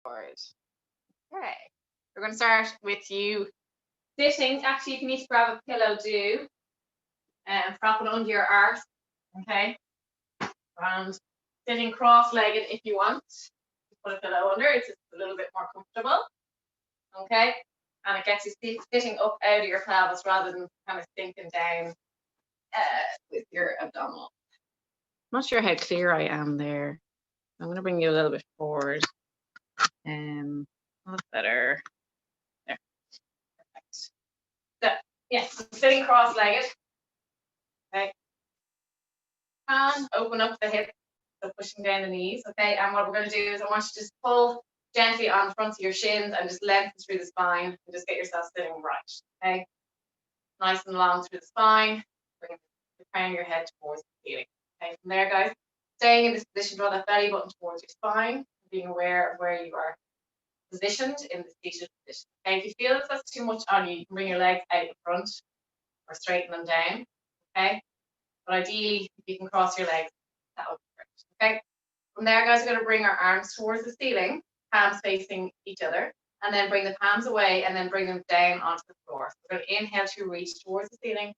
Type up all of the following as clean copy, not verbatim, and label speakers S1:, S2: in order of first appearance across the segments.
S1: forward. Okay. We're going to start with you sitting. Actually, if you need to grab a pillow, do. And prop it under your arse. Okay. And sitting cross-legged if you want. Put a pillow under. It's just a little bit more comfortable. Okay. And it gets you sitting up out of your pelvis rather than kind of sinking down with your abdominal. I'm not sure how clear I am there. I'm going to bring you a little bit forward. That's better. There. Perfect. So, yes, sitting cross-legged. Okay. And open up the hips, so pushing down the knees. Okay. And what we're going to do is I want you to just pull gently on the front of your shins and just lengthen through the spine and just get yourself sitting right. Okay. Nice and long through the spine. Bring the crown of your head towards the ceiling. Okay. From there, guys, staying in this position, draw that belly button towards your spine, being aware of where you are positioned in the seated position. Okay, if you feel that that's too much on you, you can bring your legs out the front or straighten them down. Okay, but ideally, if you can cross your legs, that would be great. Okay, from there, guys, we're going to bring our arms towards the ceiling, palms facing each other, and then bring the palms away and then bring them down onto the floor. So we're going to inhale to reach towards the ceiling.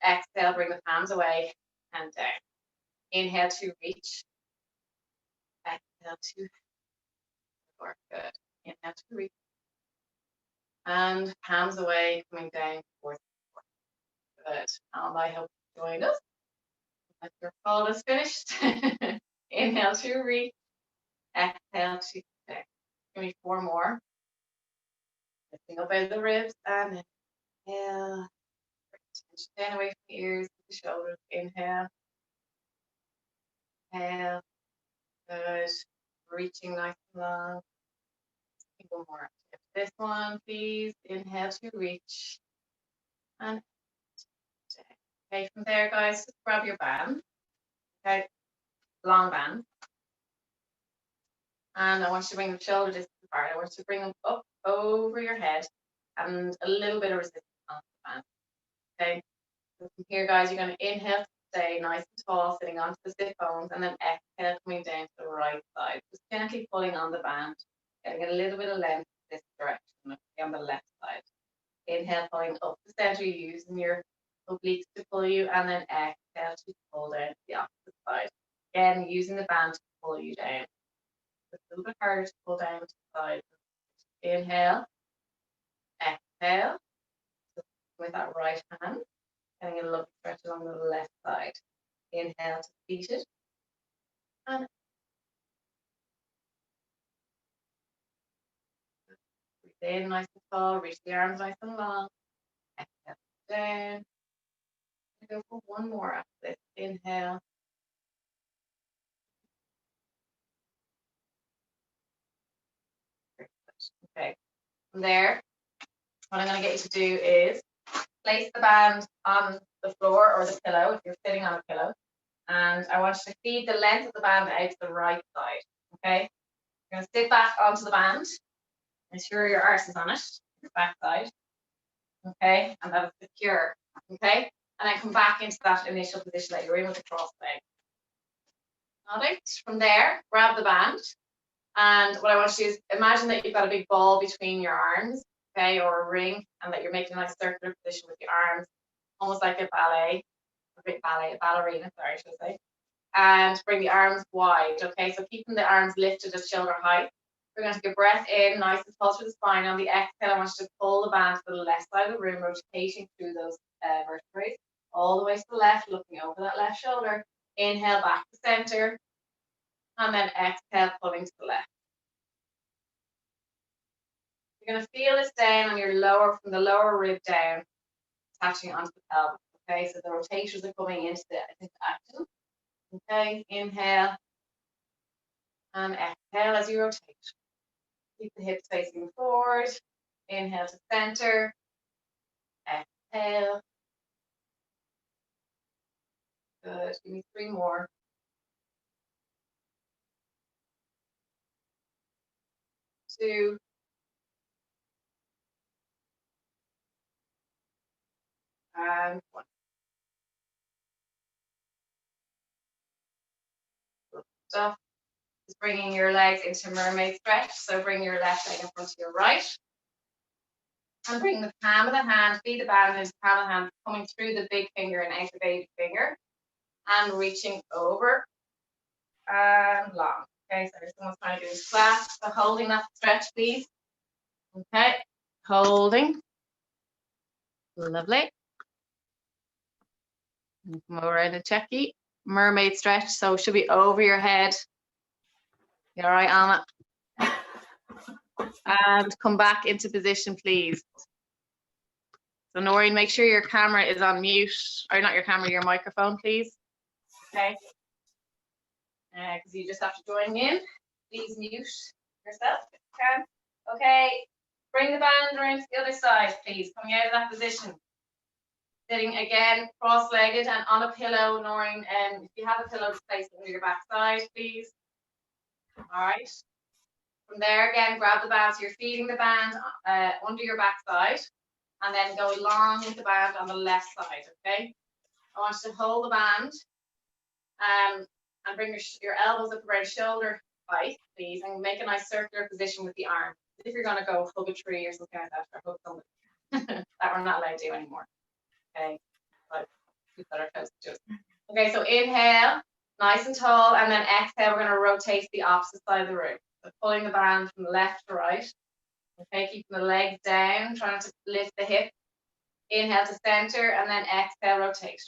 S1: Exhale, bring the palms away and down. Inhale to reach. Exhale to floor. Good. Inhale to reach. And palms away, coming down towards the floor. Good. And I hope you joined us. If your call is finished, inhale to reach. Exhale to down. Give me 4 more. Lifting up out of the ribs and inhale. Tension down away from the ears, the shoulders. Inhale. Exhale. Good. Reaching nice and long. One more. This one, please. Inhale to reach. And down. Okay, from there, guys, just grab your band. Okay, long band. And I want you to bring the shoulder distance apart. I want you to bring them up over your head and a little bit of resistance on the band. Okay, so from here, guys, you're going to inhale to stay nice and tall, sitting onto the sit bones, and then exhale, coming down to the right side. Just gently pulling on the band, getting a little bit of length this direction, on the left side. Inhale, pulling up the center, using your obliques to pull you, and then exhale to pull down to the opposite side. Again, using the band to pull you down. It's a little bit harder to pull down to the side. Inhale, exhale, so with that right hand, getting a little stretch along the left side. Inhale to seated, and breathe in nice and tall, reach the arms nice and long. Exhale down. Go for one more after this. Inhale. Okay. From there, what I'm going to get you to do is place the band on the floor or the pillow if you're sitting on a pillow. And I want you to feed the length of the band out to the right side. Okay. You're going to sit back onto the band. Ensure your arse is on it, your back side. Okay. And that is secure. Okay. And then come back into that initial position that you're in with the cross leg. All right. From there, grab the band. And what I want you to do is imagine that you've got a big ball between your arms, okay, or a ring, and that you're making a nice circular position with your arms, almost like a ballerina, sorry, should I say. And bring the arms wide, okay, so keeping the arms lifted at shoulder height. We're going to take a breath in, nice and tall through the spine. On the exhale, I want you to pull the band to the left side of the room, rotating through those vertebrae, all the way to the left, looking over that left shoulder. Inhale back to center. And then exhale, pulling to the left. You're going to feel this down on your lower, from the lower rib down, attaching onto the pelvis. Okay, so the rotations are coming into the action. Okay, inhale and exhale as you rotate. Keep the hips facing forward. Inhale to center. Exhale. Good. Give me 3 more. 2. And 1. Good stuff. is bringing your legs into mermaid stretch. So bring your left leg in front of your right. And bring the palm of the hand, feed the band into the palm of the hand, coming through the big finger and out the baby finger. And reaching over and long. Okay, so someone's trying to do this flat. So holding that stretch, please. Okay, holding. Lovely. And come over in a checky. Mermaid stretch, so should be over your head. You all right, Alma? And come back into position, please. So Noreen, make sure your camera is on mute, or not your camera, your microphone, please. Okay. Because you just have to join in. Please mute yourself if you can. Okay. Bring the band around to the other side, please. Coming out of that position. Sitting again, cross-legged and on a pillow, Noreen. And if you have a pillow, just place it under your backside, please. All right. From there, again, grab the band. So you're feeding the band under your backside. And then go along with the band on the left side, okay? I want you to hold the band and bring your elbows up around shoulder height, please, and make a nice circular position with the arm. If you're going to go hug a tree or something like that, or hug something that we're not allowed to do anymore, okay? But we've got our toes to do it. Okay, so inhale, nice and tall, and then exhale, we're going to rotate to the opposite side of the room. So pulling the band from left to right. Okay, keeping the legs down, trying to lift the hip. Inhale to center, and then exhale, rotate.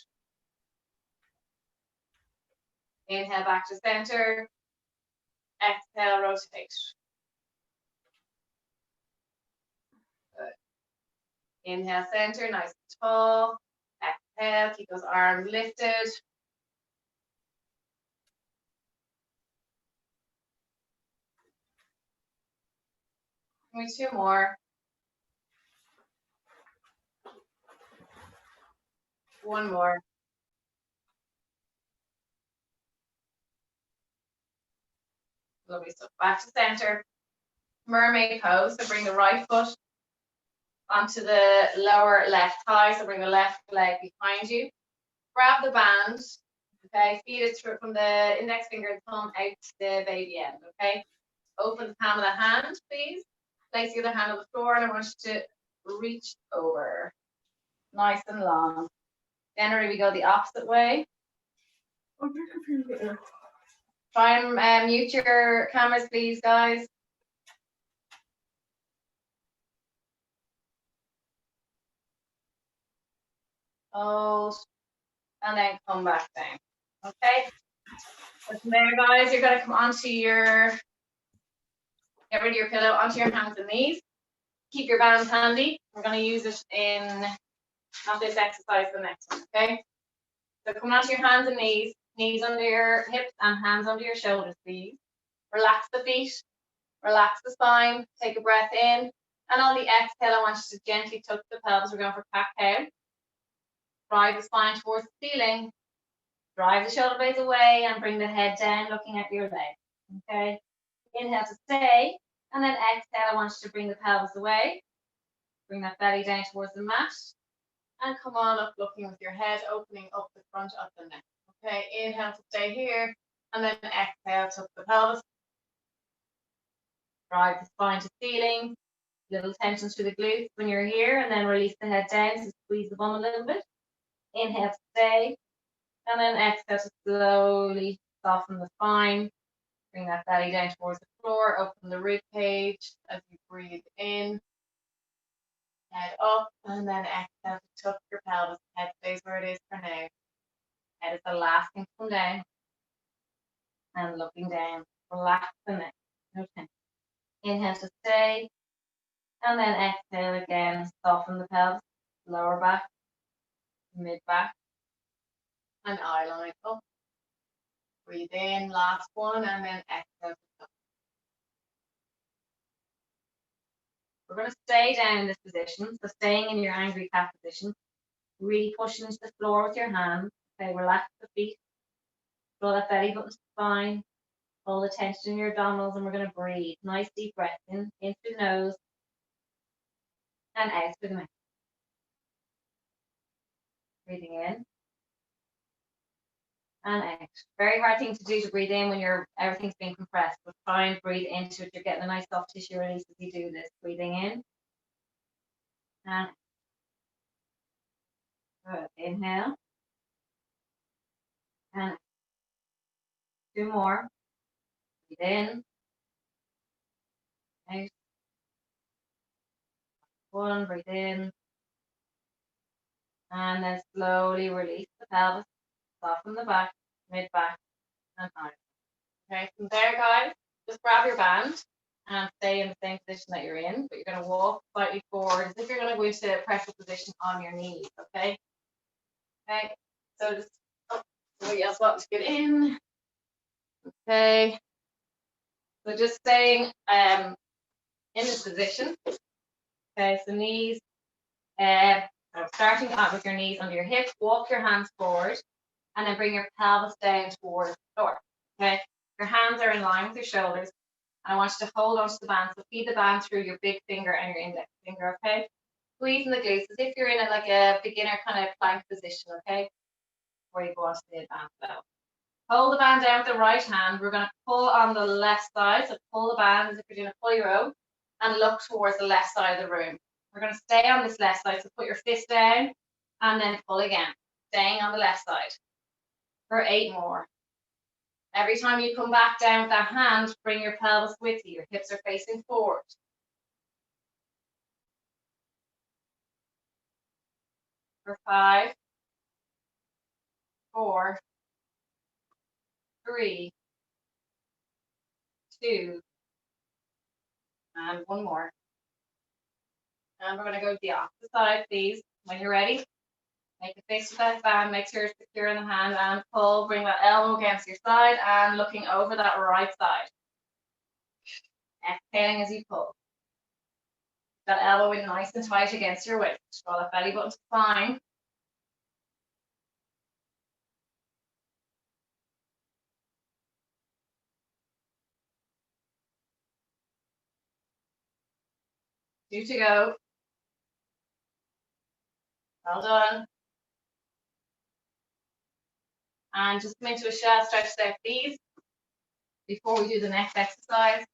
S1: Inhale back to center. Exhale, rotate. Good. Inhale, center, nice and tall. Exhale, keep those arms lifted. Give me two more. One more. Lovely stuff. Back to center. Mermaid pose. So bring the right foot onto the lower left thigh. So bring the left leg behind you. Grab the band. Okay, feed it through from the index finger and thumb out to the baby end. Okay, open the palm of the hand, please. Place the other hand on the floor, and I want you to reach over. Nice and long. Generally, we go the opposite way. Try and mute your cameras, please, guys. Hold, and then come back down. Okay. So from there, guys, you're going to come onto your, get rid of your pillow, onto your hands and knees. Keep your bands handy. We're going to use it in, not this exercise, the next one, okay? So come onto your hands and knees under your hips and hands under your shoulders, please. Relax the feet, relax the spine, take a breath in. And on the exhale, I want you to gently tuck the pelvis. We're going for cat cow. Drive the spine towards the ceiling. Drive the shoulder blades away and bring the head down, looking at your leg. Okay. Inhale to stay, and then exhale. I want you to bring the pelvis away. Bring that belly down towards the mat, and come on up, looking with your head opening up the front of the neck. Okay. Inhale to stay here, and then exhale, tuck the pelvis. Drive the spine to ceiling. Little tension through the glutes when you're here, and then release the head down. So squeeze the bum a little bit. Inhale to stay. And then exhale to slowly soften the spine. Bring that belly down towards the floor. Open the rib cage as you breathe in. Head up, and then exhale to tuck your pelvis. Head stays where it is for now. Head is the last thing to come down. And looking down. Relax the neck. No tension. Inhale to stay. And then exhale again. Soften the pelvis. Lower back. Mid back. And eye line up. Breathe in, last one, and then exhale. We're going to stay down in this position, so staying in your angry cat position, really pushing into the floor with your hands. Okay, relax the feet, draw that belly button to the spine, hold the tension in your abdominals, and we're going to breathe. Nice deep breath in through the nose, and out through the mouth. Breathing in, and out. Very hard thing to do to breathe in when everything's being compressed, but try and breathe into it. You're getting a nice soft tissue release as you do this. Breathing in and good. Inhale and 2 more. Breathe in, out. 1, breathe in, and then slowly release the pelvis, soften the back, mid back, and out. Okay, from there, guys, just grab your band and stay in the same position that you're in, but you're going to walk slightly forward as if you're going to go into a pressure position on your knees, okay? Okay, so just, somebody else wants to get in. Okay, so just staying in this position. Okay, so knees, starting out with your knees under your hips, walk your hands forward, and then bring your pelvis down towards the floor. Okay, your hands are in line with your shoulders. And I want you to hold onto the band. So feed the band through your big finger and your index finger, okay? Squeezing the glutes as if you're in a beginner kind of plank position, okay? Before you go on to the advanced level. Hold the band down with the right hand. We're going to pull on the left side. So pull the band as if you're doing a pulley row and look towards the left side of the room. We're going to stay on this left side. So put your fist down and then pull again. Staying on the left side for 8 more. Every time you come back down with that hand, bring your pelvis with you. Your hips are facing forward. For 5, 4, 3, 2, and 1 more. And we're going to go to the opposite side, please. When you're ready, make a fist with that band, make sure it's secure in the hand, and pull. Bring that elbow against your side and looking over that right side. Exhaling as you pull. That elbow in nice and tight against your waist. Draw that belly button to spine. Two to go. Well done. And just come into a shell stretch there, please. Before we do the next exercise,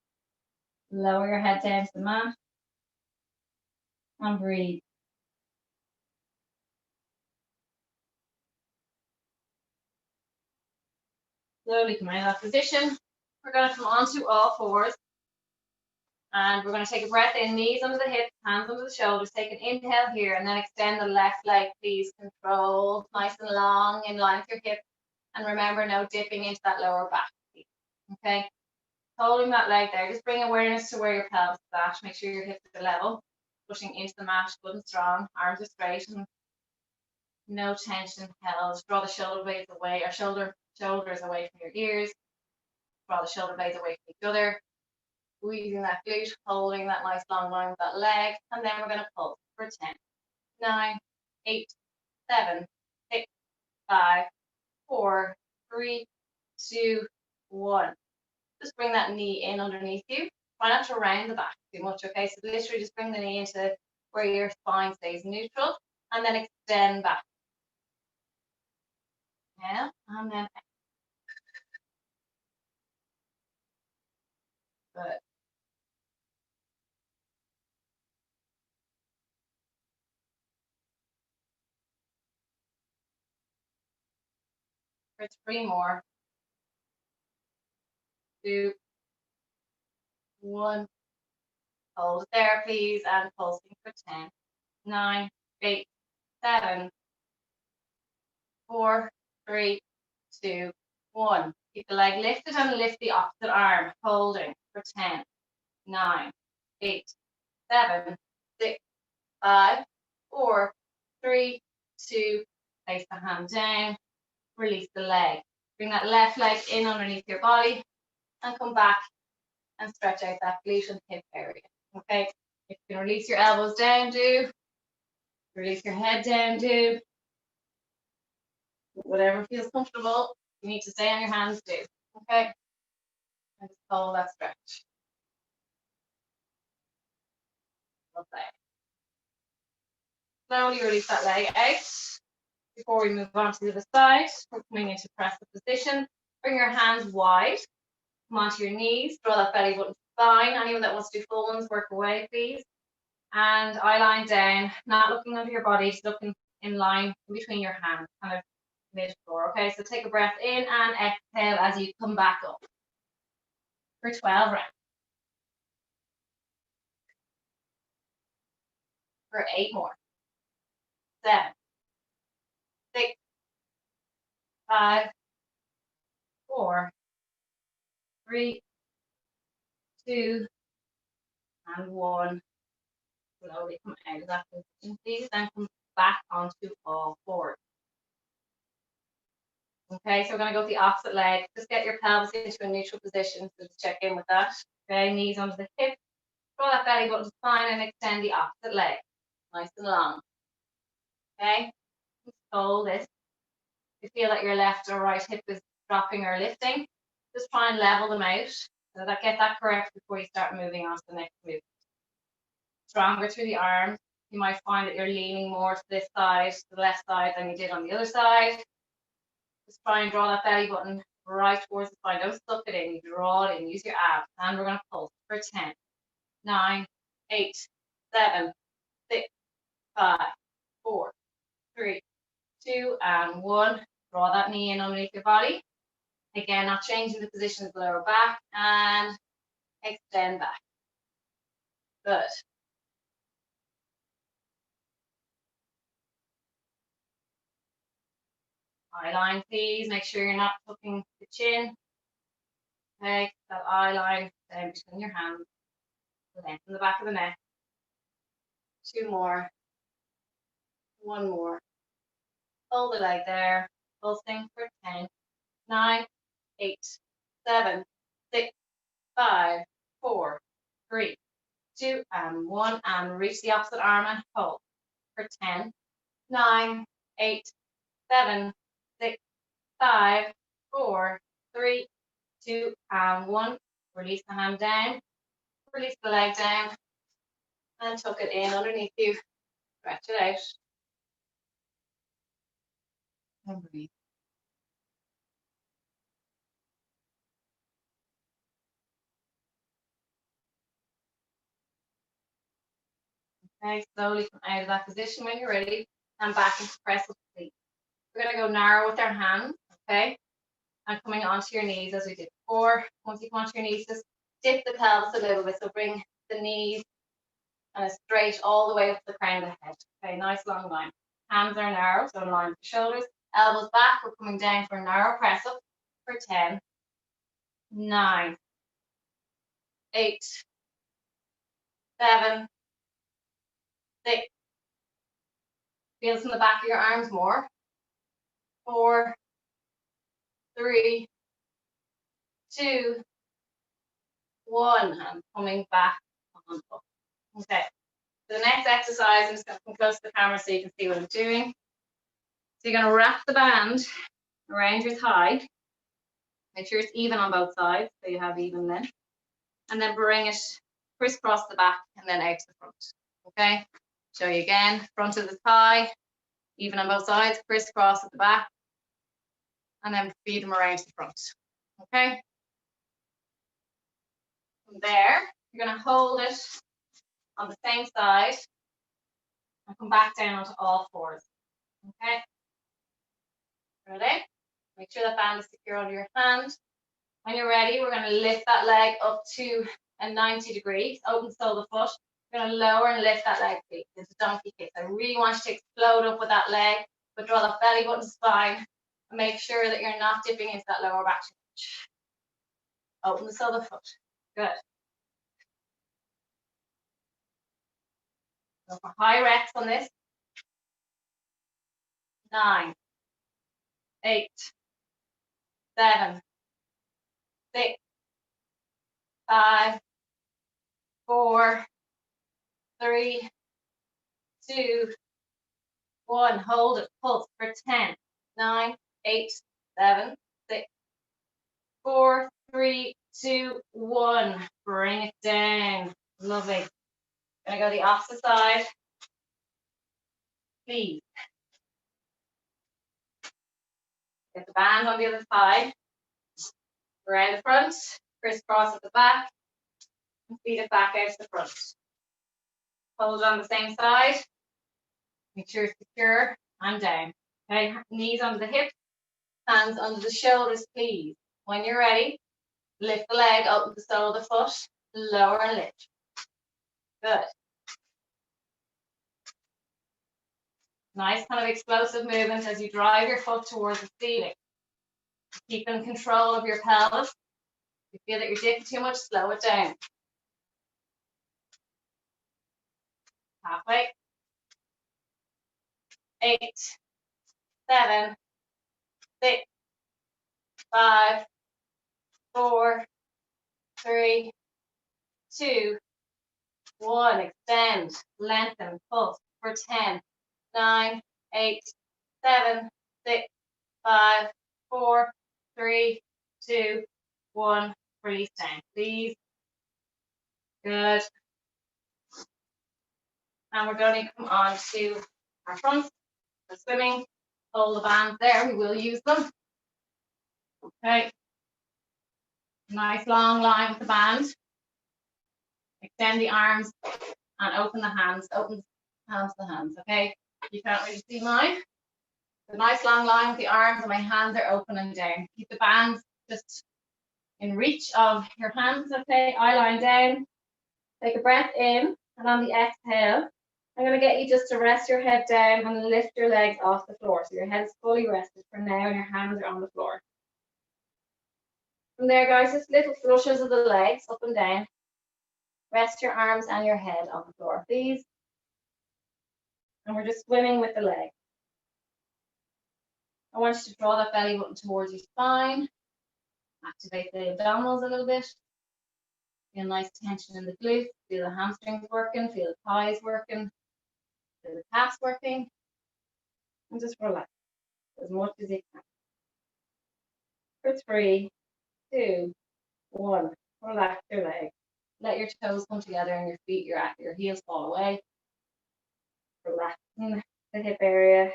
S1: lower your head down to the mat and breathe. Slowly come out of that position. We're going to come onto all fours. And we're going to take a breath in, knees under the hips, hands under the shoulders. Take an inhale here and then extend the left leg, please. Control, nice and long, in line with your hips. And remember, no dipping into that lower back, please. Okay, holding that leg there. Just bring awareness to where your pelvis is at. Make sure your hips are level. Pushing into the mat, good and strong. Arms are straight and no tension held. Draw the shoulder blades away, or shoulders away from your ears. Draw the shoulder blades away from each other. Squeezing that glute, holding that nice long line with that leg, and then we're going to pull for 10, 9, 8, 7, 6, 5, 4, 3, 2, 1. Just bring that knee in underneath you. Try not to round the back too much, okay? So literally just bring the knee into where your spine stays neutral, and then extend back. Yeah, and then good. For 3 more. 2, 1. Hold it there, please, and pulsing for 10, 9, 8, 7, 4, 3, 2, 1. Keep the leg lifted and lift the opposite arm, holding for 10, 9, 8, 7, 6, 5, 4, 3, 2. Place the hand down, release the leg. Bring that left leg in underneath your body and come back and stretch out that glute and hip area. Okay, if you can release your elbows down, do. Release your head down, do. Whatever feels comfortable, you need to stay on your hands, do. Okay, and just hold that stretch. Lovely. Slowly release that leg out. Before we move on to the other side, we're coming into press up position. Bring your hands wide. Come onto your knees. Draw that belly button spine. Anyone that wants to do full ones, work away, please. And eye line down, not looking under your body, just looking in line in between your hands, kind of mid-floor. Okay, so take a breath in and exhale as you come back up for 12 rounds. For 8 more. 7, 6, 5, 4, 3, 2, and 1. Slowly come out of that position, please, and come back onto all fours. Okay, so we're going to go with the opposite leg. Just get your pelvis into a neutral position, so just check in with that. Okay, knees onto the hips. Draw that belly button spine and extend the opposite leg. Nice and long. Okay, just hold this. If you feel that your left or right hip is dropping or lifting, just try and level them out. So that get that correct before you start moving on to the next move. Stronger through the arms. You might find that you're leaning more to this side, to the left side, than you did on the other side. Just try and draw that belly button right towards the spine. Don't suck it in. Draw it in. Use your abs. And we're going to pulse for 10, 9, 8, 7, 6, 5, 4, 3, 2, and 1. Draw that knee in underneath your body. Again, not changing the position of the lower back. And extend back. Good. Eye line, please. Make sure you're not tucking the chin. Okay, that eye line down between your hands. Lengthen the back of the neck. 2 more. 1 more. Hold the leg there. Pulsing for 10, 9, 8, 7, 6, 5, 4, 3, 2, and 1. And reach the opposite arm and hold for 10, 9, 8, 7, 6, 5, 4, 3, 2, and 1. Release the hand down. Release the leg down. And tuck it in underneath you. Stretch it out. And breathe. Okay, slowly come out of that position when you're ready. And back into press up, please. We're going to go narrow with our hands, okay? And coming onto your knees as we did before. Once you come onto your knees, just dip the pelvis a little bit. So bring the knees and straight all the way up to the crown of the head. Okay, nice long line. Hands are narrow, so in line with the shoulders. Elbows back, we're coming down for a narrow press up for 10, 9, 8, 7, 6. Feels in the back of your arms more. 4, 3, 2, 1. And coming back on up. Okay. So the next exercise, I'm just going to come close to the camera so you can see what I'm doing. So you're going to wrap the band around your thigh. Make sure it's even on both sides, so you have even length. And then bring it crisscross the back and then out to the front. Okay? Show you again. Front of the thigh, even on both sides, crisscross at the back. And then feed them around to the front. Okay? From there, you're going to hold it on the same side and come back down onto all fours. Okay? Ready? Make sure that band is secure under your hand. When you're ready, we're going to lift that leg up to a 90 degrees. Open the sole of the foot. We're going to lower and lift that leg, please. It's a donkey kick. I really want you to explode up with that leg, but draw the belly button spine and make sure that you're not dipping into that lower back too much. Open the sole of the foot. Good. So for high reps on this. 9, 8, 7, 6, 5, 4, 3, 2, 1. Hold it. Pulse for 10, 9, 8, 7, 6, 4, 3, 2, 1. Bring it down. Lovely. Gonna go the opposite side. Please. Get the band on the other side. Around the front, crisscross at the back, and feed it back out to the front. Hold it on the same side. Make sure it's secure and down. Okay, knees under the hips, hands under the shoulders, please. When you're ready, lift the leg, open the sole of the foot, lower and lift. Good. Nice kind of explosive movement as you drive your foot towards the ceiling. Keep in control of your pelvis. If you feel that you're dipping too much, slow it down. Halfway. 8, 7, 6, 5, 4, 3, 2, 1. Extend, lengthen, pulse for 10, 9, 8, 7, 6, 5, 4, 3, 2, 1. Release down, please. Good. And we're going to come on to our fronts for swimming. Hold the bands there, we will use them. Okay. Nice long line with the band. Extend the arms and open the hands. Open the hands to the hands, okay? You can't really see mine. A nice long line with the arms and my hands are open and down. Keep the bands just in reach of your hands, okay? Eye line down. Take a breath in, and on the exhale, I'm going to get you just to rest your head down and lift your legs off the floor. So your head is fully rested for now and your hands are on the floor. From there, guys, just little flushes of the legs up and down. Rest your arms and your head on the floor, please. And we're just swimming with the leg. I want you to draw that belly button towards your spine. Activate the abdominals a little bit. Feel nice tension in the glutes. Feel the hamstrings working. Feel the thighs working. Feel the calves working. And just relax as much as you can. For 3, 2, 1. Relax your legs. Let your toes come together and your feet, your heels fall away. Relaxing the hip area.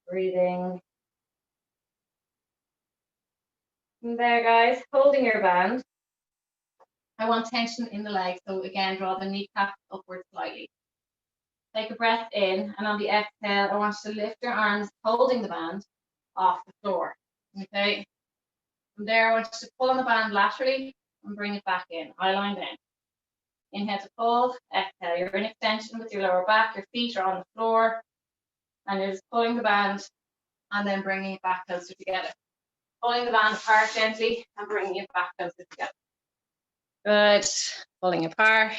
S1: Breathing. And there, guys, holding your band. I want tension in the legs, so again, draw the kneecap upwards slightly. Take a breath in, and on the exhale, I want you to lift your arms, holding the band, off the floor. Okay? From there, I want you to pull on the band laterally and bring it back in, eye line down. Inhale to pull, exhale. You're in extension with your lower back, your feet are on the floor, and you're just pulling the band and then bringing it back closer together. Pulling the band apart gently and bringing it back closer together. Good. Pulling apart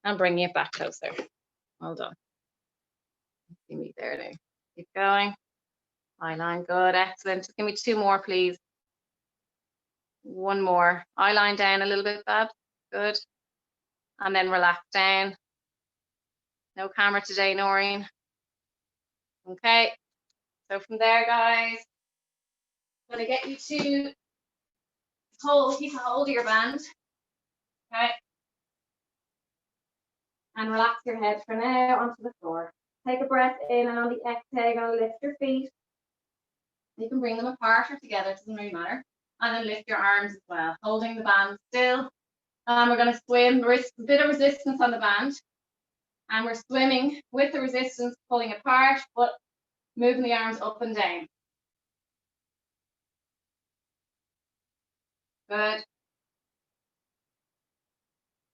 S1: and bringing it back closer. Well done. See me there now. Keep going. Eye line, good, excellent. Just give me 2 more, please. 1 more. Eye line down a little bit, Babs. Good. And then relax down. No camera today, Noreen. Okay. So from there, guys, I'm going to get you to keep a hold of your band. Okay. And relax your head for now onto the floor. Take a breath in, and on the exhale, you're going to lift your feet. You can bring them apart or together, it doesn't really matter. And then lift your arms as well, holding the band still. And we're going to swim, a bit of resistance on the band. And we're swimming with the resistance, pulling apart, but moving the arms up and down. Good.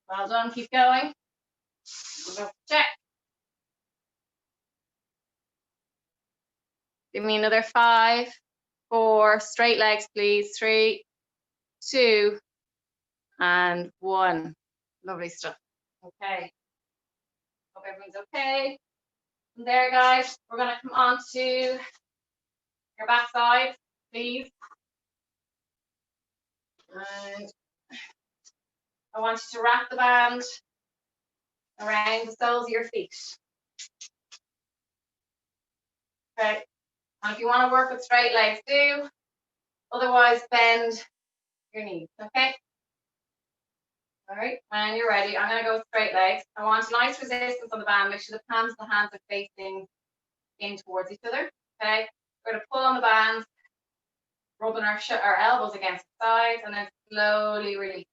S1: Well done, keep going. We'll go check. Give me another 5, 4, straight legs, please. 3, 2, and 1. Lovely stuff. Okay. Hope everyone's okay. From there, guys, we're going to come on to your back side, please. And I want you to wrap the band around the soles of your feet. Okay. And if you want to work with straight legs, do. Otherwise, bend your knees. Okay. All right. When you're ready, I'm going to go with straight legs. I want nice resistance on the band. Make sure the palms of the hands are facing in towards each other. Okay. We're going to pull on the bands, rubbing our elbows against the sides, and then slowly releasing.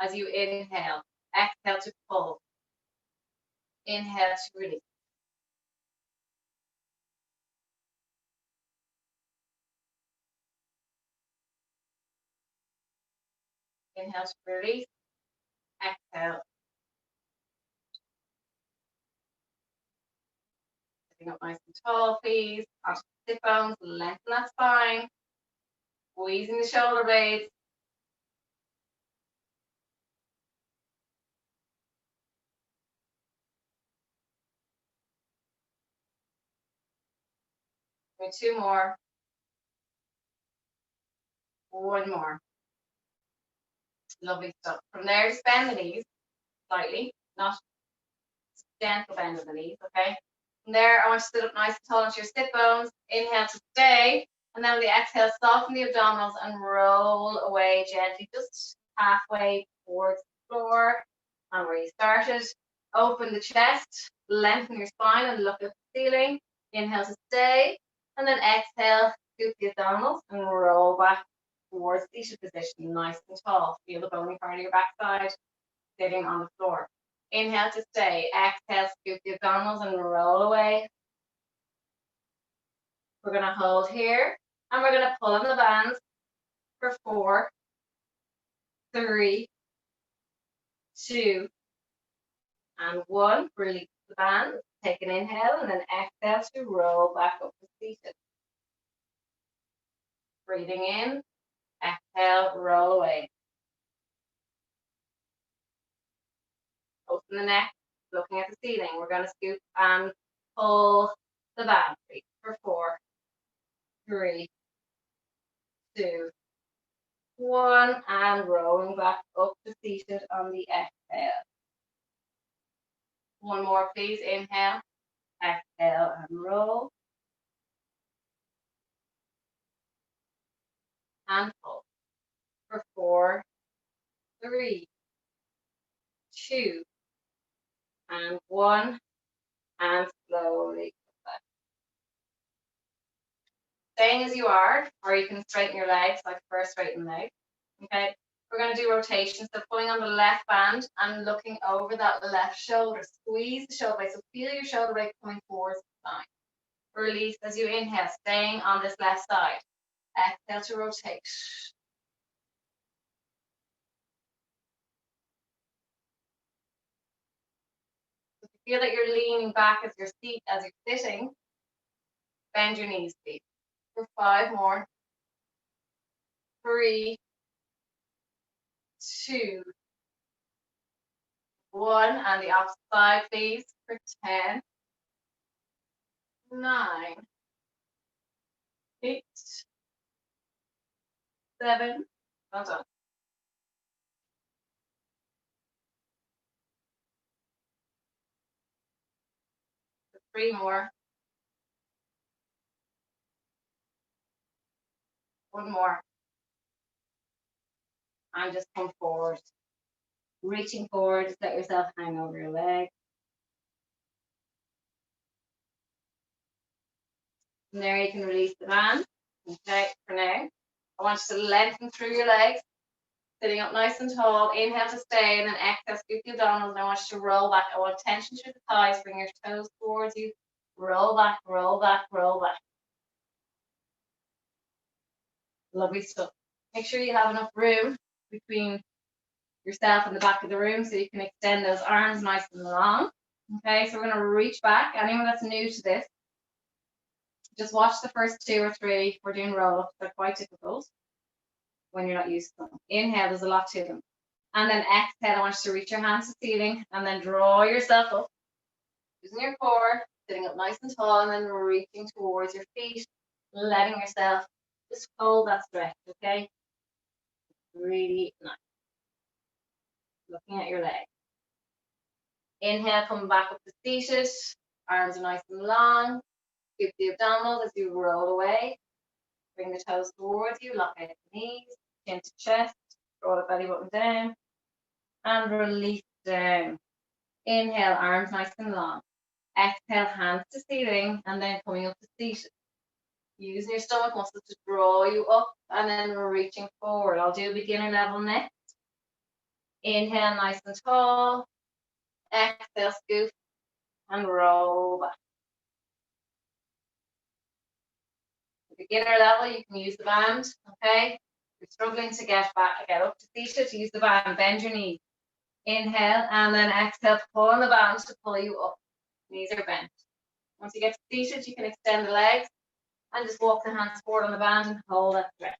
S1: As you inhale, exhale to pull. Inhale to release. Inhale to release. Exhale. Sitting up nice and tall, please. Onto the sit bones, lengthen that spine. Squeezing the shoulder blades. Two more. One more. Lovely stuff. From there, just bend the knees slightly, not gentle bend of the knees, okay? From there, I want you to sit up nice and tall into your sit bones. Inhale to stay, and then with the exhale, soften the abdominals and roll away gently, just halfway towards the floor. And where you started, open the chest, lengthen your spine and look at the ceiling. Inhale to stay, and then exhale, scoop the abdominals and roll back towards seated position, nice and tall. Feel the bony part of your backside sitting on the floor. Inhale to stay. Exhale, scoop the abdominals and roll away. We're going to hold here, and we're going to pull on the bands for 4, 3, 2, and 1. Release the band. Take an inhale, and then exhale to roll back up to seated. Breathing in. Exhale, roll away. Open the neck, looking at the ceiling. We're going to scoop and pull the band for 4, 3, 2, 1, and rolling back up to seated on the exhale. One more, please. Inhale, exhale, and roll. And pull for 4, 3, 2, and 1, and slowly come back. Staying as you are, or you can straighten your legs, like first straighten legs. Okay, we're going to do rotations. So pulling on the left band and looking over that left shoulder. Squeeze the shoulder blade. So feel your shoulder blade coming towards the spine. Release as you inhale, staying on this left side. Exhale to rotate. If you feel that you're leaning back as you're sitting, bend your knees, please. For 5 more. 3, 2, 1, and the opposite side, please. For 10, 9, 8, 7. Well done. 3 more. 1 more. And just come forward. Reaching forward, just let yourself hang over your leg. From there, you can release the band. Okay, for now, I want you to lengthen through your legs, sitting up nice and tall. Inhale to stay, and then exhale, scoop the abdominals. And I want you to roll back. I want tension through the thighs. Bring your toes towards you. Roll back, roll back, roll back. Lovely stuff. Make sure you have enough room between yourself and the back of the room so you can extend those arms nice and long. Okay, so we're going to reach back. Anyone that's new to this, just watch the first 2 or 3. We're doing roll-ups. They're quite difficult when you're not used to them. Inhale, there's a lot to them. And then exhale, I want you to reach your hands to the ceiling and then draw yourself up. Using your core, sitting up nice and tall, and then reaching towards your feet, letting yourself just hold that stretch, okay? Really nice. Looking at your leg. Inhale, come back up to seated. Arms are nice and long. Scoop the abdominals as you roll away. Bring the toes towards you, lock out the knees, chin to chest, draw the belly button down, and release down. Inhale, arms nice and long. Exhale, hands to ceiling, and then coming up to seated. Using your stomach muscles to draw you up, and then we're reaching forward. I'll do beginner level next. Inhale, nice and tall. Exhale, scoop and roll back. Beginner level, you can use the band, okay? If you're struggling to get up to seated, use the band, bend your knees. Inhale, and then exhale, pull on the band to pull you up. Knees are bent. Once you get to seated, you can extend the legs and just walk the hands forward on the band and hold that stretch.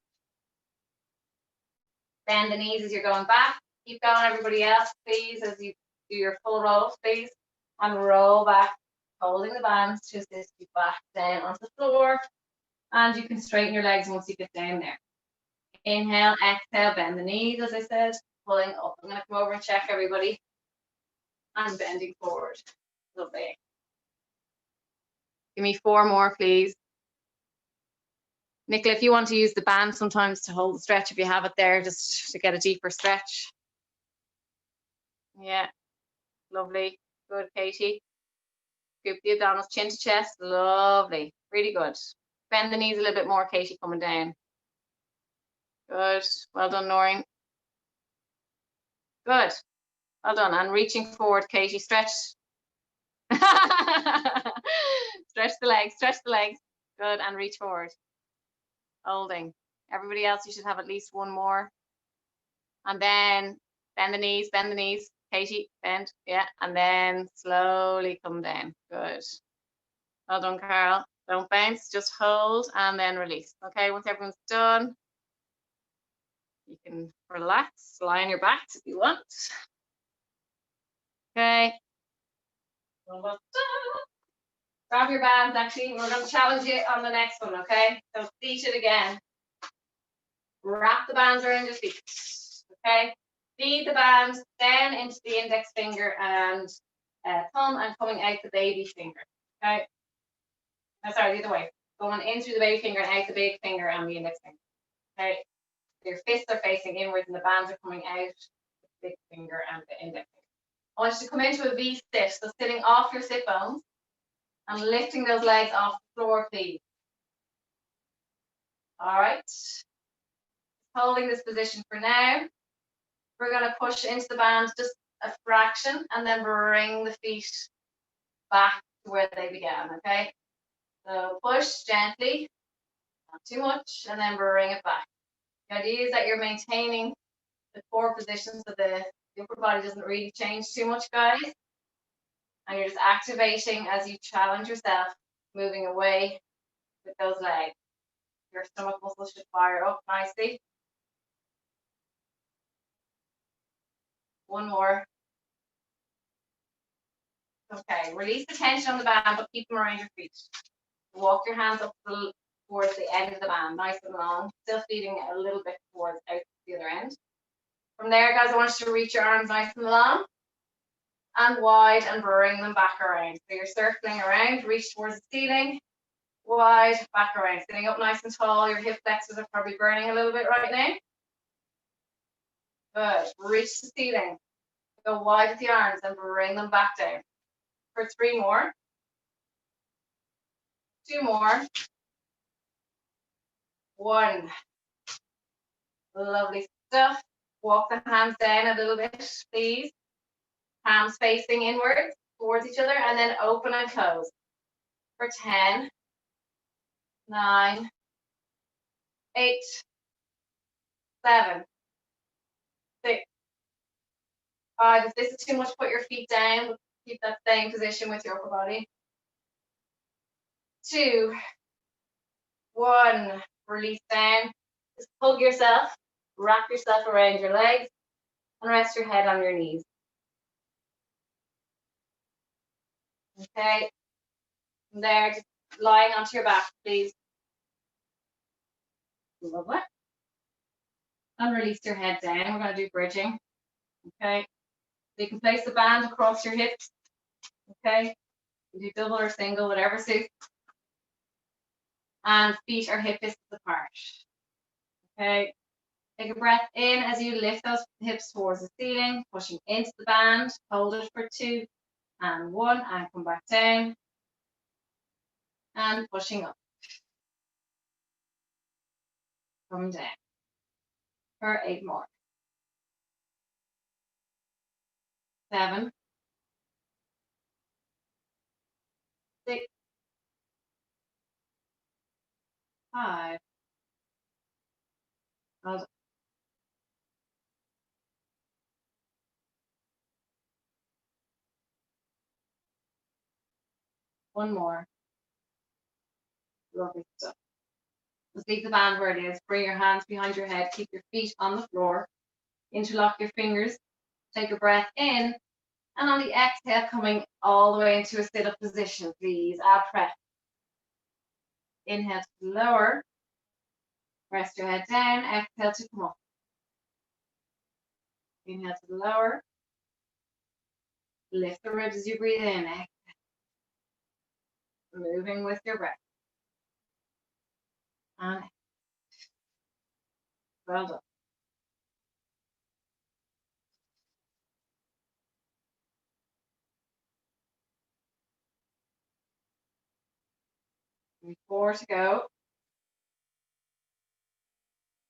S1: Bend the knees as you're going back. Keep going, everybody else, please, as you do your full roll, please. And roll back, holding the bands to assist you back down onto the floor. And you can straighten your legs once you get down there. Inhale, exhale, bend the knees, as I said, pulling up. I'm going to come over and check everybody. And bending forward. Lovely. Give me 4 more, please. Nicola, if you want to use the band sometimes to hold the stretch, if you have it there, just to get a deeper stretch. Yeah, lovely. Good, Katie. Scoop the abdominals, chin to chest. Lovely. Really good. Bend the knees a little bit more, Katie, coming down. Good. Well done, Noreen. Good. Well done. And reaching forward, Katie. Stretch. Stretch the legs. Stretch the legs. Good. And reach forward. Holding. Everybody else, you should have at least 1 more. And then bend the knees. Bend the knees. Katie, bend. Yeah. And then slowly come down. Good. Well done, Carl. Don't bounce. Just hold and then release. Okay. Once everyone's done, you can relax, lie on your backs if you want. Okay. Grab your bands, actually. We're going to challenge you on the next one, okay? So seated again. Wrap the bands around your feet, okay? Feed the bands down into the index finger and thumb and coming out the baby finger, okay? No, sorry, the other way. Going in through the baby finger and out the big finger and the index finger, okay? Your fists are facing inwards and the bands are coming out the big finger and the index finger. I want you to come into a V sit, so sitting off your sit bones and lifting those legs off the floor, please. All right. Holding this position for now. We're going to push into the band just a fraction and then bring the feet back to where they began, okay? So push gently, not too much, and then bring it back. The idea is that you're maintaining the core position so the upper body doesn't really change too much, guys. And you're just activating as you challenge yourself, moving away with those legs. Your stomach muscles should fire up nicely. 1 more. Okay, release the tension on the band, but keep them around your feet. Walk your hands up towards the end of the band, nice and long, still feeding a little bit towards out the other end. From there, guys, I want you to reach your arms nice and long and wide and bring them back around. So you're circling around, reach towards the ceiling, wide, back around. Sitting up nice and tall, your hip flexors are probably burning a little bit right now. Good, reach the ceiling. Go wide with the arms and bring them back down. For 3 more. 2 more. 1. Lovely stuff. Walk the hands down a little bit, please. Palms facing inwards towards each other and then open and close. For 10, 9, 8, 7, 6, 5. If this is too much, put your feet down. Keep that same position with your upper body. 2, 1. Release down. Just hug yourself. Wrap yourself around your legs and rest your head on your knees. Okay. From there, just lying onto your back, please. Lovely. And release your head down. We're going to do bridging. Okay. So you can place the band across your hips. Okay. You do double or single, whatever suits. And feet are hip distance apart. Okay. Take a breath in as you lift those hips towards the ceiling, pushing into the band. Hold it for 2 and 1 and come back down. And pushing up. Come down for 8 more. 7, 6, 5. Hold on. 1 more. Lovely stuff. Just leave the band where it is. Bring your hands behind your head. Keep your feet on the floor. Interlock your fingers. Take a breath in. And on the exhale, coming all the way into a sit-up position, please. Ab press. Inhale to lower. Rest your head down. Exhale to come up. Inhale to lower. Lift the ribs as you breathe in. Exhale. Moving with your breath. And well done. And 4 to go.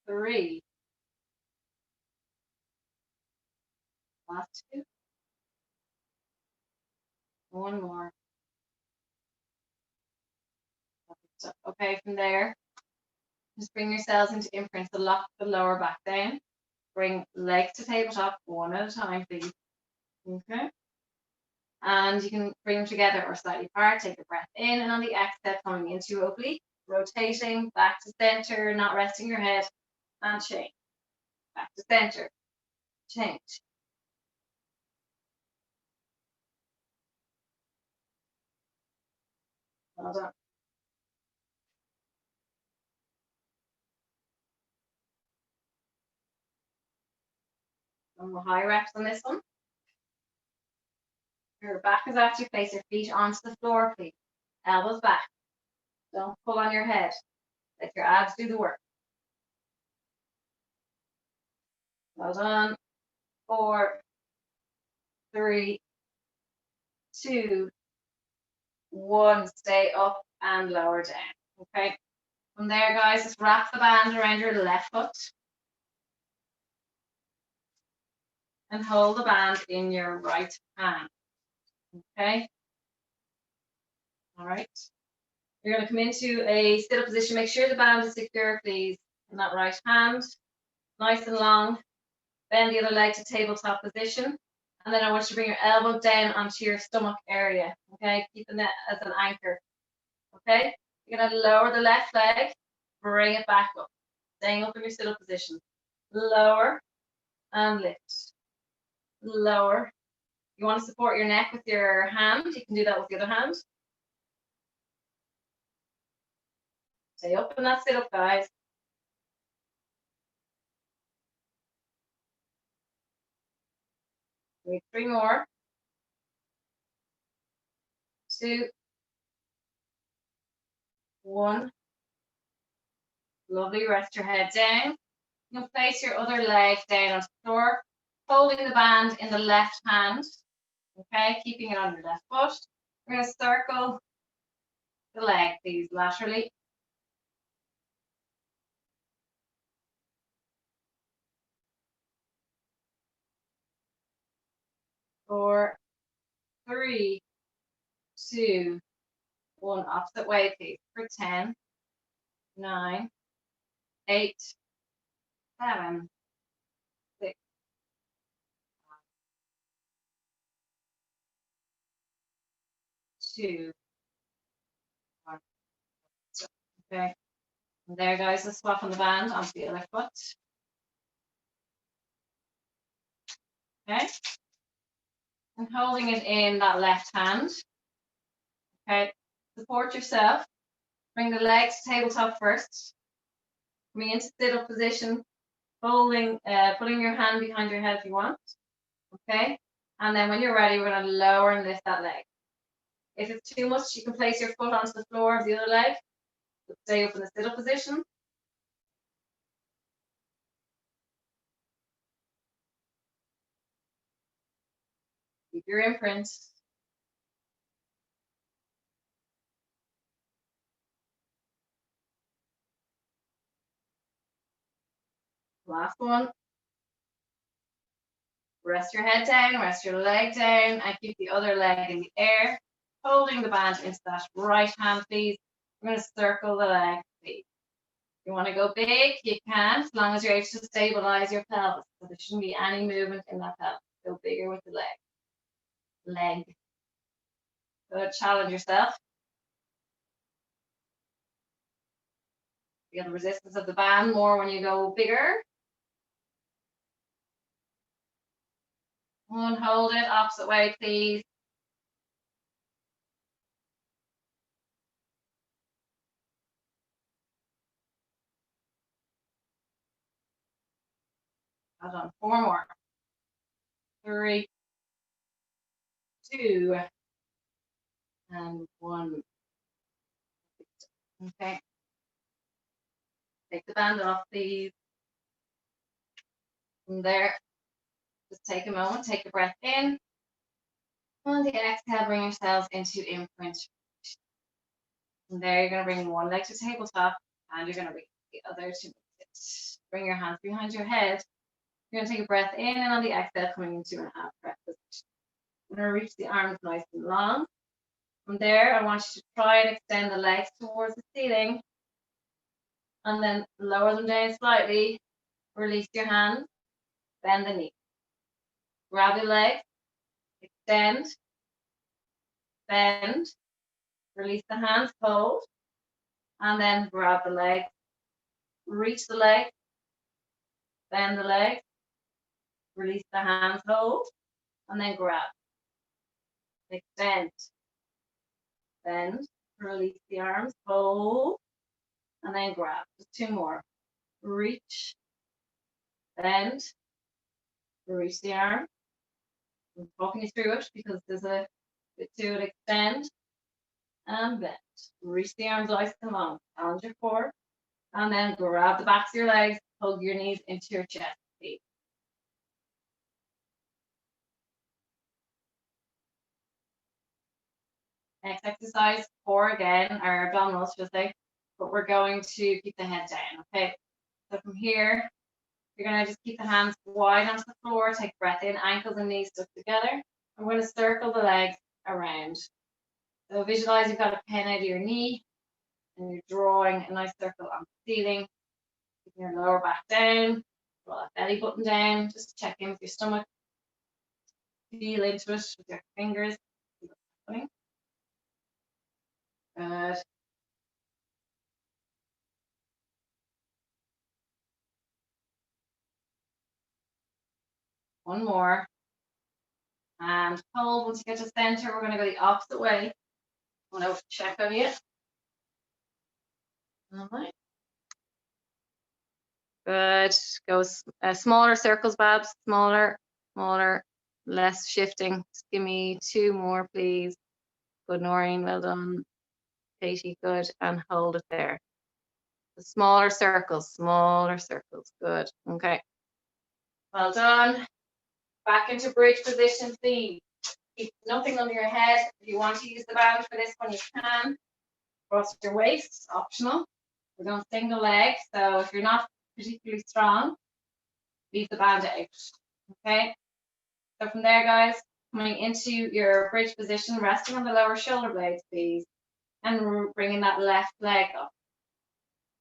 S1: 3. Last 2. 1 more. Okay, from there, just bring yourselves into imprint. So lock the lower back down. Bring legs to tabletop, one at a time, please. Okay. And you can bring them together or slightly apart. Take a breath in, and on the exhale, coming into oblique, rotating back to center, not resting your head, and change. Back to center, change. Well done. And we'll high reps on this one. Your back is after you place your feet onto the floor, please. Elbows back. Don't pull on your head. Let your abs do the work. Well done. 4, 3, 2, 1. Stay up and lower down. Okay. From there, guys, just wrap the band around your left foot. And hold the band in your right hand. Okay. All right. You're going to come into a sit-up position. Make sure the band is secure, please, in that right hand. Nice and long. Bend the other leg to tabletop position. And then I want you to bring your elbow down onto your stomach area. Okay, keeping that as an anchor. Okay, you're going to lower the left leg, bring it back up. Staying up in your sit-up position. Lower and lift. Lower. You want to support your neck with your hand. You can do that with the other hand. Stay up in that sit-up, guys. We need 3 more. 2, 1. Lovely. Rest your head down. You'll place your other leg down on the floor, holding the band in the left hand. Okay, keeping it on your left foot. We're going to circle the leg, please, laterally. 4, 3, 2, 1. Opposite way, please. For 10, 9, 8, 7, 6, 2, 1. Okay. And there, guys, let's swap on the band onto the other foot. Okay. And holding it in that left hand. Okay. Support yourself. Bring the legs to tabletop first. Coming into sit-up position. Holding, putting your hand behind your head if you want. Okay. And then when you're ready, we're going to lower and lift that leg. If it's too much, you can place your foot onto the floor of the other leg. Stay up in the sit-up position. Keep your imprint. Last one. Rest your head down, rest your leg down, and keep the other leg in the air, holding the band into that right hand, please. We're going to circle the leg, please. If you want to go big, you can, as long as you're able to stabilize your pelvis. So there shouldn't be any movement in that pelvis. Go bigger with the leg. Leg. Good, challenge yourself. You get the resistance of the band more when you go bigger. One, hold it, opposite way, please. Hold on, 4 more. 3, 2, and 1. Okay. Take the band off, please. From there, just take a moment, take a breath in. On the exhale, bring yourselves into imprint. From there, you're going to bring one leg to tabletop, and you're going to bring the other to sit. Bring your hands behind your head. You're going to take a breath in, and on the exhale, coming into an half breath position. I'm going to reach the arms nice and long. From there, I want you to try and extend the legs towards the ceiling, and then lower them down slightly. Release your hands, bend the knee. Grab your legs, extend, bend, release the hands, hold, and then grab the leg, reach the leg, bend the leg, release the hands, hold, and then grab. Extend, bend, release the arms, hold, and then grab. Just 2 more. Reach, bend, release the arm. I'm talking you through it because there's a bit to it. Extend and bend. Reach the arms nice and long. Challenge your core. And then grab the backs of your legs, hug your knees into your chest, please. Next exercise, core again, our abdominals, should I say, but we're going to keep the head down, okay? So from here, you're going to just keep the hands wide onto the floor, take a breath in, ankles and knees stuck together. I'm going to circle the legs around. So visualize you've got a pen out of your knee, and you're drawing a nice circle on the ceiling. Keeping your lower back down, draw that belly button down, just check in with your stomach. Feel into it with your fingers. See what's happening. Good. One more. And hold. Once you get to center, we're going to go the opposite way. I'm going to check on you. All right. Good. Go smaller circles, Babs. Smaller, smaller, less shifting. Just give me 2 more, please. Good, Noreen. Well done. Katie, good. And hold it there. The smaller circles, smaller circles. Good. Okay. Well done. Back into bridge position, please. Keep nothing under your head. If you want to use the band for this one, you can. Cross your waist, optional. We're going single leg, so if you're not particularly strong, leave the band out. Okay. So from there, guys, coming into your bridge position, resting on the lower shoulder blades, please, and bringing that left leg up.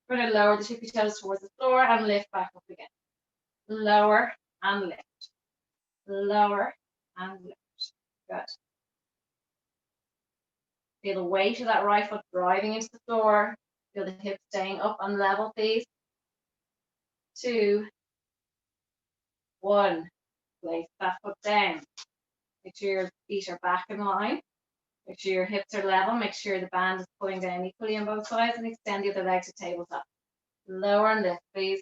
S1: We're going to lower the tippy toes towards the floor and lift back up again. Lower and lift. Lower and lift. Good. Feel the weight of that right foot driving into the floor. Feel the hips staying up on level, please. 2, 1. Place that foot down. Make sure your feet are back in line. Make sure your hips are level. Make sure the band is pulling down equally on both sides, and extend the other leg to tabletop. Lower and lift, please.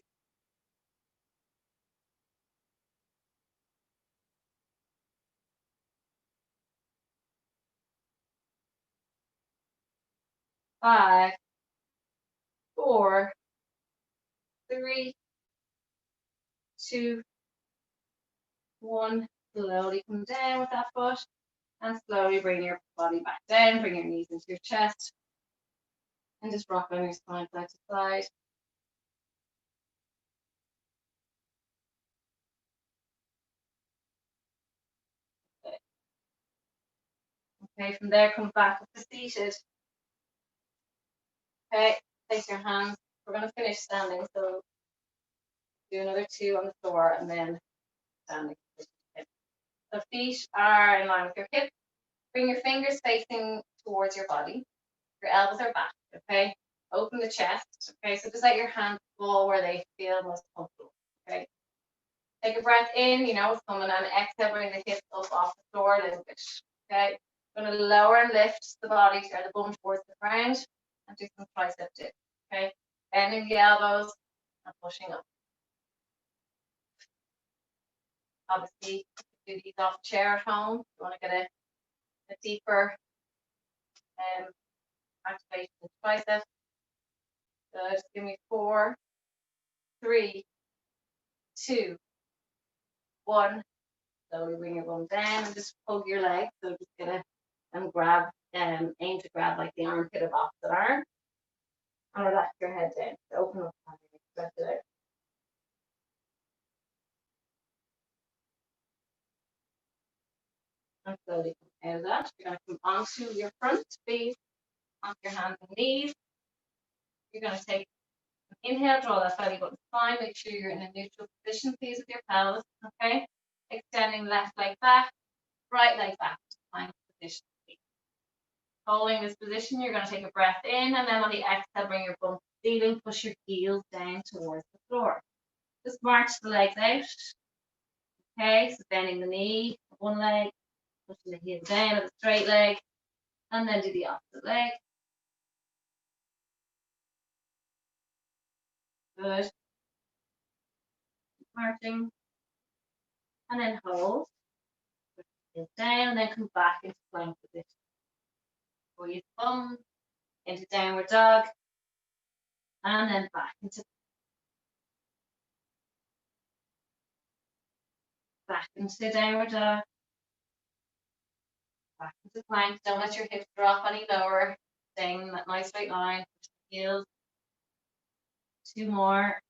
S1: 5, 4, 3, 2, 1. Slowly come down with that foot, and slowly bring your body back down. Bring your knees into your chest, and just rock on your spine side to side. Okay, from there, come back up to seated. Okay, place your hands. We're going to finish standing, so do another 2 on the floor and then standing. The feet are in line with your hips. Bring your fingers facing towards your body. Your elbows are back, okay? Open the chest, okay? So just let your hands fall where they feel most comfortable, okay? Take a breath in, it's coming, and exhale, bring the hips up off the floor a little bit, okay? Going to lower and lift the body, or the bum towards the ground, and do some tricep dips, okay? Bending the elbows and pushing up. Obviously, you can do these off the chair at home. If you want to get a deeper activation of the triceps. Good. Give me 4, 3, 2, 1. Slowly bring your bum down and just hug your legs. So just gonna grab, aim to grab like the armpit of opposite arm. And relax your head down. So open up and stretch it out. And slowly come out of that. You're gonna come onto your front feet, onto your hands and knees. You're gonna take an inhale, draw that belly button spine. Make sure you're in a neutral position, please, with your pelvis. Okay. Extending left leg back, right leg back to plank position. Holding this position, you're going to take a breath in, and then on the exhale, bring your bum to the ceiling, push your heels down towards the floor. Just march the legs out. Okay, so bending the knee, one leg, pushing the heel down with a straight leg, and then do the opposite leg. Good. Marching, and then hold. Push the heels down, and then come back into plank position. Squeeze the bum into downward dog, and then back into downward dog, back into plank. Don't let your hips drop any lower. Staying in that nice straight line. Push the heels. 2 more.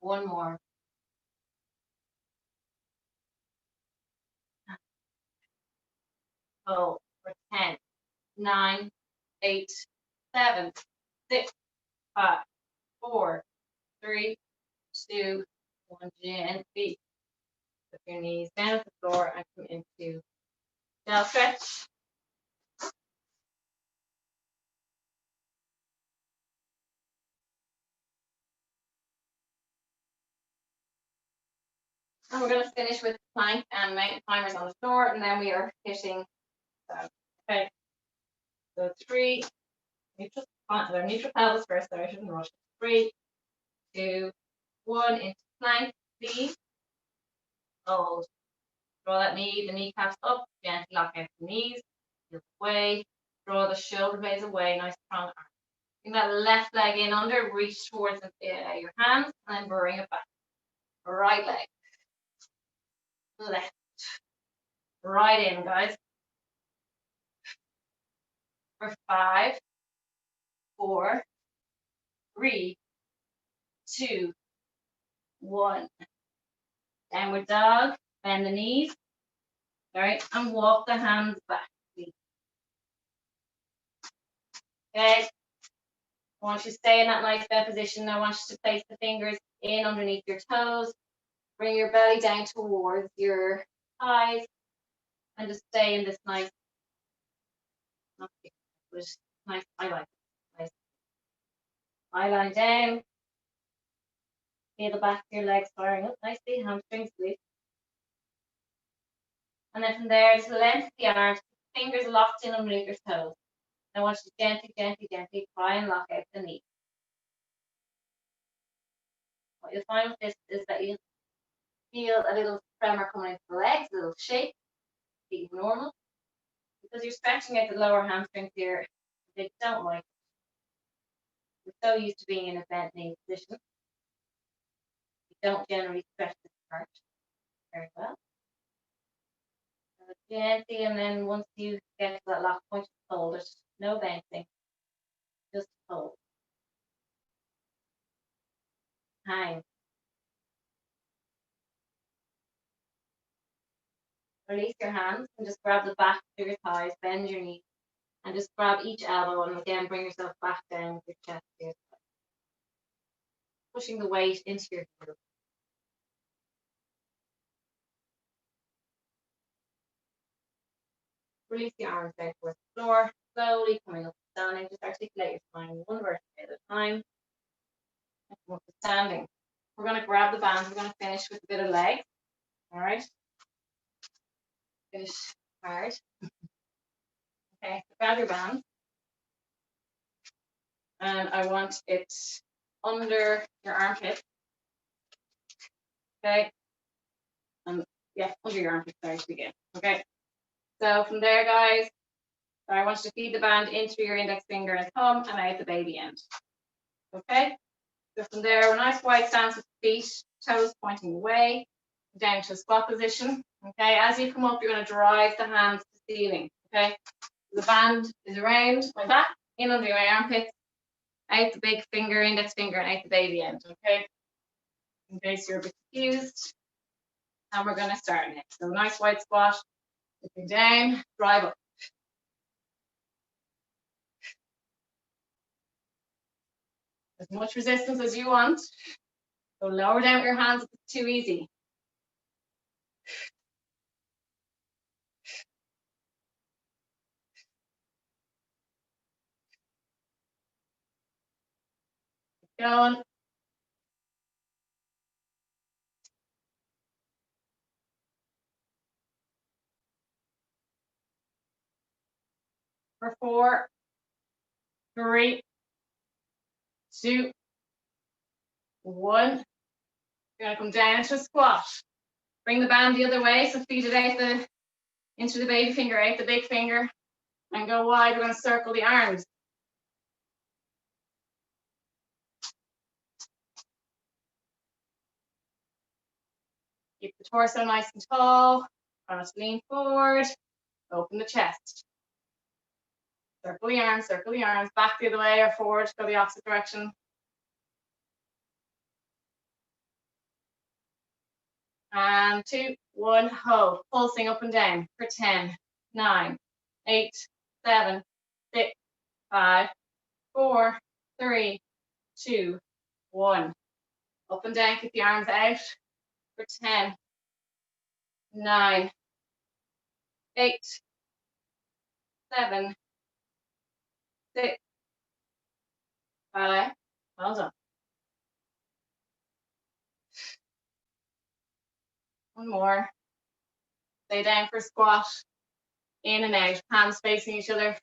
S1: 1 more. Hold for 10, 9, 8, 7, 6, 5, 4, 3, 2, 1. Gently put your knees down at the floor and come into down stretch. And we're going to finish with plank and mountain climbers on the floor, and then we are hitting down. Okay. So 3, neutral pelvis first. Sorry, I shouldn't rush. 3, 2, 1 into plank. Please hold. Draw that knee, the kneecaps up, gently lock out the knees, heels away, draw the shoulder blades away, nice strong arm. Bring that left leg in under, reach towards your hands, and then bring it back. Right leg, left, right in, guys. For 5, 4, 3, 2, 1. Downward dog, bend the knees, all right, and walk the hands back. Okay. I want you to stay in that nice bed position. I want you to place the fingers in underneath your toes. Bring your belly down towards your thighs and just stay in this nice, nice eye line. Nice eye line down. Feel the back of your legs firing up nicely, hamstrings loose. And then from there, just lengthen the arms, fingers locked in underneath your toes. I want you to gently, gently, gently try and lock out the knee. What you'll find with this is that you'll feel a little tremor coming into the legs, a little shake, being normal. Because you're stretching out the lower hamstrings here, they don't like it. We're so used to being in a bent knee position. You don't generally stretch this part very well. Gently, and then once you get to that lock point, hold it. No bouncing, just hold. Hang. Release your hands and just grab the back of your thighs, bend your knees, and just grab each elbow and again bring yourself back down with your chest to your side. Pushing the weight into your heels. Release the arms down towards the floor, slowly coming up and standing. Just articulate your spine one vertebrae at a time. And come up to standing. We're going to grab the band. We're going to finish with a bit of leg. All right. Finish hard. Okay, so grab your band. And I want it under your armpit. Okay. Yeah, under your armpit, sorry, to begin. Okay. So from there, guys, I want you to feed the band into your index finger and thumb and out the baby end. Okay. So from there, a nice wide stance with the feet, toes pointing away, down to a squat position. Okay. As you come up, you're going to drive the hands to the ceiling. Okay. The band is around my back, in under my armpits, out the big finger, index finger, and out the baby end. Okay. In case you're a bit confused. And we're going to start next. So nice wide squat, looking down, drive up. As much resistance as you want. So lower down with your hands if it's too easy. Keep going. For 4, 3, 2, 1. You're going to come down to a squat. Bring the band the other way, so feed it out into the baby finger, out the big finger, and go wide. We're going to circle the arms. Keep the torso nice and tall. Promise to lean forward. Open the chest. Circle the arms, back the other way or forward, go the opposite direction. And 2, 1, hold. Pulsing up and down for 10, 9, 8, 7, 6, 5, 4, 3, 2, 1. Up and down, keep the arms out for 10, 9, 8, 7, 6, 5. Well done. One more. Stay down for squat. In and out. Hands facing each other.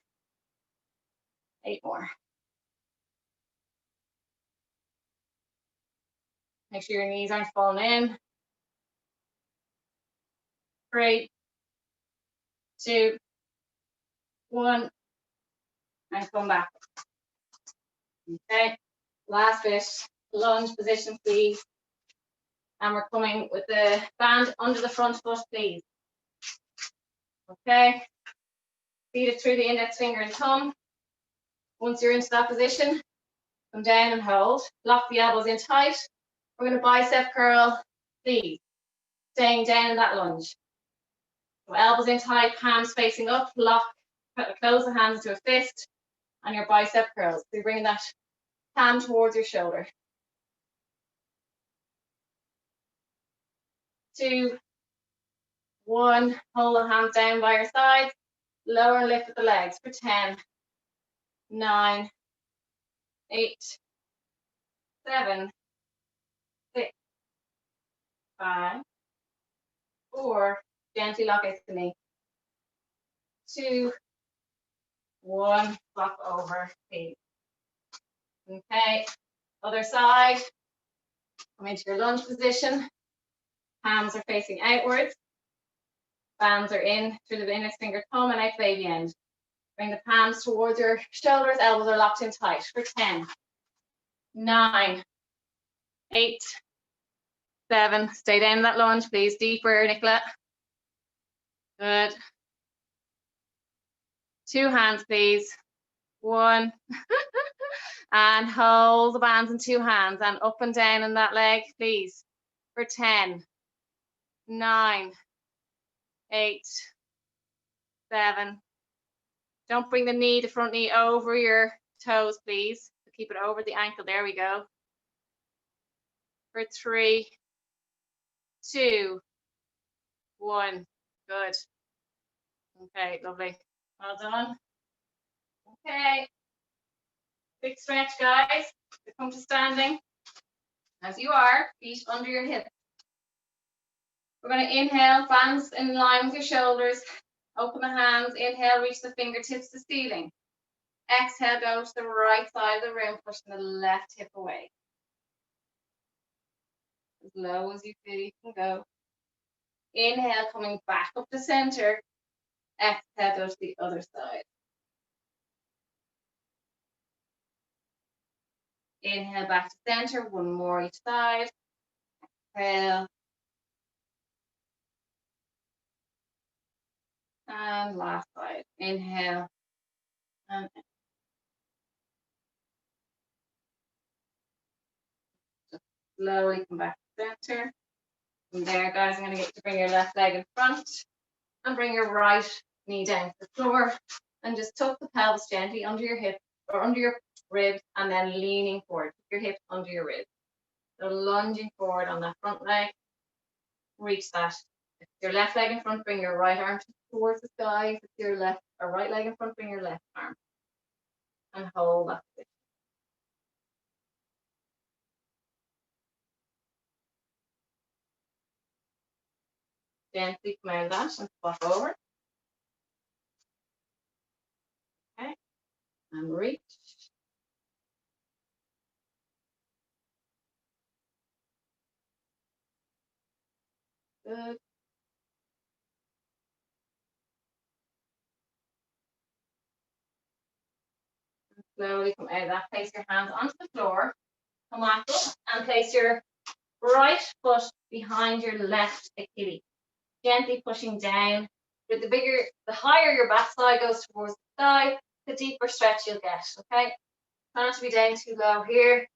S1: 8 more. Make sure your knees aren't falling in. 3, 2, 1. And come back. Okay. Last bit. Lunge position, please. And we're coming with the band under the front foot, please. Okay. Feed it through the index finger and thumb. Once you're into that position, come down and hold. Lock the elbows in tight. We're going to bicep curl, please. Staying down in that lunge. So elbows in tight, hands facing up, lock, close the hands to a fist, and your bicep curls. So you're bringing that hand towards your shoulder. 2, 1, hold the hands down by your sides, lower and lift with the legs for 10, 9, 8, 7, 6, 5, 4, gently lock out the knee. 2, 1, flop over, please. Okay, other side. Come into your lunge position. Hands are facing outwards. Bands are in through the index finger, thumb, and out baby end. Bring the palms towards your shoulders. Elbows are locked in tight for 10, 9, 8, 7. Stay down in that lunge, please. Deeper, Nicola. Good. 2 hands, please. 1. And hold the bands in 2 hands and up and down in that leg, please. For 10, 9, 8, 7. Don't bring the knee, the front knee over your toes, please. Keep it over the ankle. There we go. For 3, 2, 1. Good. Okay, lovely. Well done. Okay. Big stretch, guys. Come to standing. As you are, feet under your hips. We're going to inhale, hands in line with your shoulders. Open the hands. Inhale, reach the fingertips to ceiling. Exhale, go to the right side of the room, pushing the left hip away. As low as you feel you can go. Inhale, coming back up to center. Exhale, go to the other side. Inhale, back to center. One more each side. Exhale. And last side. Inhale. And just slowly come back to center. From there, guys, I'm going to get you to bring your left leg in front and bring your right knee down to the floor and just tuck the pelvis gently under your hip or under your ribs and then leaning forward. Keep your hips under your ribs. So lunging forward on that front leg. Reach that. If it's your left leg in front, bring your right arm towards the sky. If it's your left or right leg in front, bring your left arm. And hold that position. Gently come out of that and flop over. Okay. And reach. Good. And slowly come out of that. Place your hands onto the floor. Come back up and place your right foot behind your left Achilles. Gently pushing down. With the higher your backside goes towards the sky, the deeper stretch you'll get. Okay. Try not to be down too low here.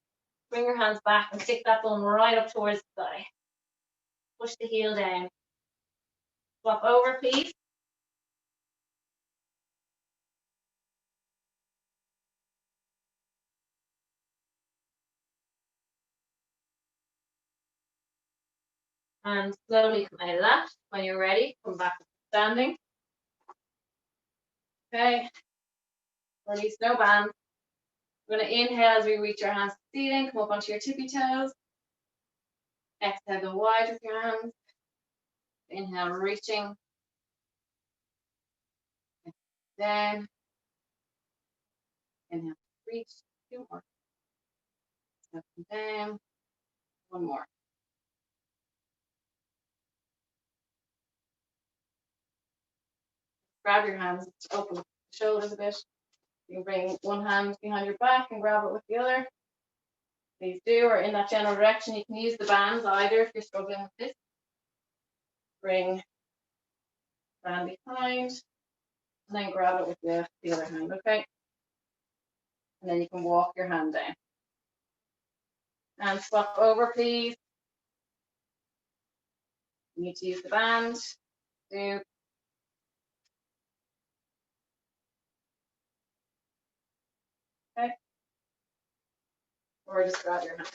S1: Bring your hands back and stick that bum right up towards the thigh. Push the heel down. Flop over, please. And slowly come out of that. When you're ready, come back to standing. Okay. Release, no band. We're going to inhale as we reach our hands to the ceiling. Come up onto your tippy toes. Exhale, go wide with your hands. Inhale, reaching. Down. Inhale, reach. 2 more. Up and down. 1 more. Grab your hands to open the shoulders a bit. You can bring one hand behind your back and grab it with the other. Please do, or in that general direction. You can use the bands either if you're struggling with this. Bring band behind, and then grab it with the other hand, okay? And then you can walk your hand down. And swap over, please. You need to use the band. Do. Okay. Or just grab your hand.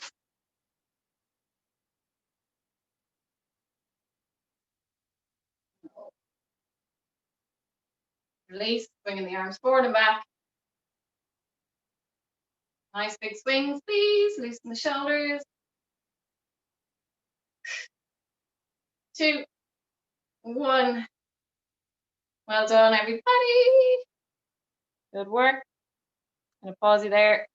S1: Release, bringing the arms forward and back. Nice big swings, please. Loosen the shoulders. 2, 1. Well done, everybody. Good work. I'm going to pause you there.